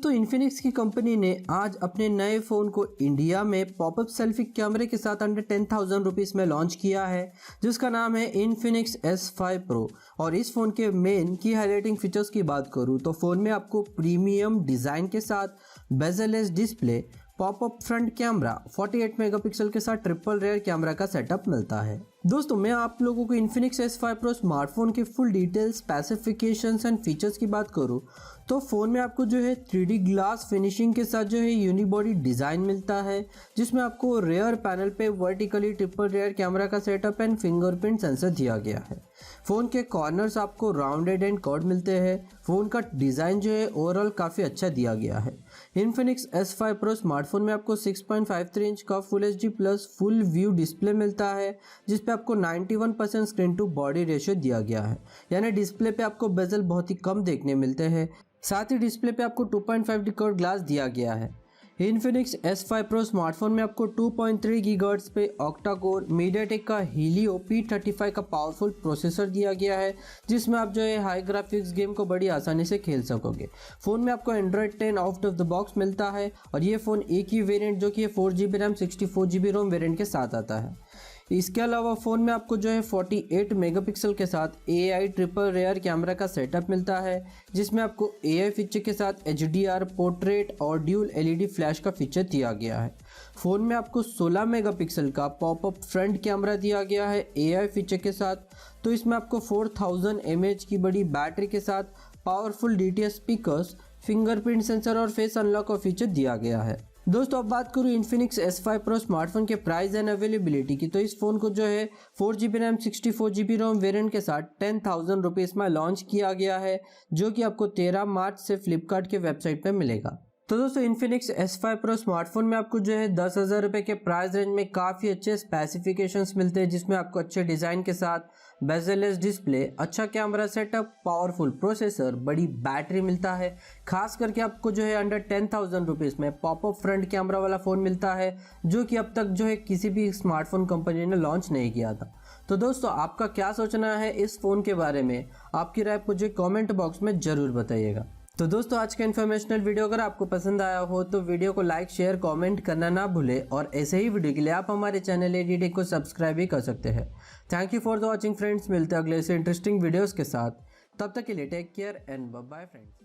दोस्तों इन्फिनिक्स की कंपनी ने आज अपने नए फ़ोन को इंडिया में पॉपअप सेल्फी कैमरे के साथ अंडर 10,000 रुपीज़ में लॉन्च किया है, जिसका नाम है इन्फिनिक्स S5 Pro। और इस फ़ोन के मेन की हाईलाइटिंग फीचर्स की बात करूँ तो फ़ोन में आपको प्रीमियम डिज़ाइन के साथ bezel-less display, popup front camera, 48 megapixel के साथ ट्रिपल रेयर कैमरा का सेटअप मिलता है। दोस्तों मैं आप लोगों को इन्फिनिक्स S5 Pro स्मार्टफोन के full details, specifications and features की बात करूँ तो फ़ोन में आपको जो है 3D ग्लास फिनिशिंग के साथ जो है यूनिबॉडी डिज़ाइन मिलता है, जिसमें आपको रेयर पैनल पे वर्टिकली ट्रिपल रेयर कैमरा का सेटअप एंड फिंगरप्रिंट सेंसर दिया गया है। फ़ोन के कॉर्नर्स आपको राउंडेड एंड कर्व्ड मिलते हैं। फ़ोन का डिज़ाइन जो है ओवरऑल काफ़ी अच्छा दिया गया है। इन्फिनिक्स S5 Pro स्मार्टफोन में आपको 6.53 इंच का full HD plus full view display मिलता है, जिस पे आपको 91% स्क्रीन टू बॉडी रेशियो दिया गया है, यानी डिस्प्ले पे आपको बेजल बहुत ही कम देखने मिलते हैं। साथ ही डिस्प्ले पे आपको 2.5D कर्व्ड ग्लास दिया गया है। इन्फिनिक्स S5 Pro स्मार्टफोन में आपको 2.3 गीगाहर्ट्ज पे ऑक्टा कोर मीडियाटेक का हीलियो P35 का पावरफुल प्रोसेसर दिया गया है, जिसमें आप जो है हाई ग्राफिक्स गेम को बड़ी आसानी से खेल सकोगे। फ़ोन में आपको Android 10 out of the box मिलता है और ये फ़ोन एक ही वेरिएंट जो कि 4GB रैम 64GB रोम वेरिएंट के साथ आता है। इसके अलावा फ़ोन में आपको जो है 48 मेगापिक्सल के साथ AI ट्रिपल रेयर कैमरा का सेटअप मिलता है, जिसमें आपको AI फीचर के साथ HDR, पोर्ट्रेट और ड्यूल LED फ्लैश का फीचर दिया गया है। फ़ोन में आपको 16 मेगापिक्सल का पॉपअप फ्रंट कैमरा दिया गया है AI फीचर के साथ। तो इसमें आपको 4000 mAh की बड़ी बैटरी के साथ powerful DTS speakers, fingerprint sensor और फेस अनलॉक का फीचर दिया गया है। दोस्तों अब बात करूँ इन्फिनिक्स S5 Pro स्मार्टफोन के प्राइस एंड अवेलेबिलिटी की, तो इस फ़ोन को जो है 4GB रैम 64GB रोम वेरिएंट के साथ 10,000 रुपीज़ में लॉन्च किया गया है, जो कि आपको 13 मार्च से फ्लिपकार्ट के वेबसाइट पर मिलेगा। तो दोस्तों इन्फिनिक्स S5 Pro स्मार्टफोन में आपको जो है 10,000 रुपये के प्राइस रेंज में काफ़ी अच्छे स्पेसिफिकेशंस मिलते हैं, जिसमें आपको अच्छे डिज़ाइन के साथ बेजलेस डिस्प्ले, अच्छा कैमरा सेटअप, पावरफुल प्रोसेसर, बड़ी बैटरी मिलता है। खास करके आपको जो है अंडर 10,000 रुपीज़ में पॉपअप फ्रंट कैमरा वाला फ़ोन मिलता है, जो कि अब तक जो है किसी भी स्मार्टफोन कंपनी ने लॉन्च नहीं किया था। तो दोस्तों आपका क्या सोचना है इस फ़ोन के बारे में? आपकी राय मुझे कॉमेंट बॉक्स में ज़रूर बताइएगा। तो दोस्तों आज का इन्फॉर्मेशनल वीडियो अगर आपको पसंद आया हो तो वीडियो को लाइक, शेयर, कमेंट करना ना भूलें और ऐसे ही वीडियो के लिए आप हमारे चैनल ADTech को सब्सक्राइब भी कर सकते हैं। Thank you for the watching friends. मिलते हैं अगले से इंटरेस्टिंग वीडियोस के साथ। तब तक के लिए take care and bye friends.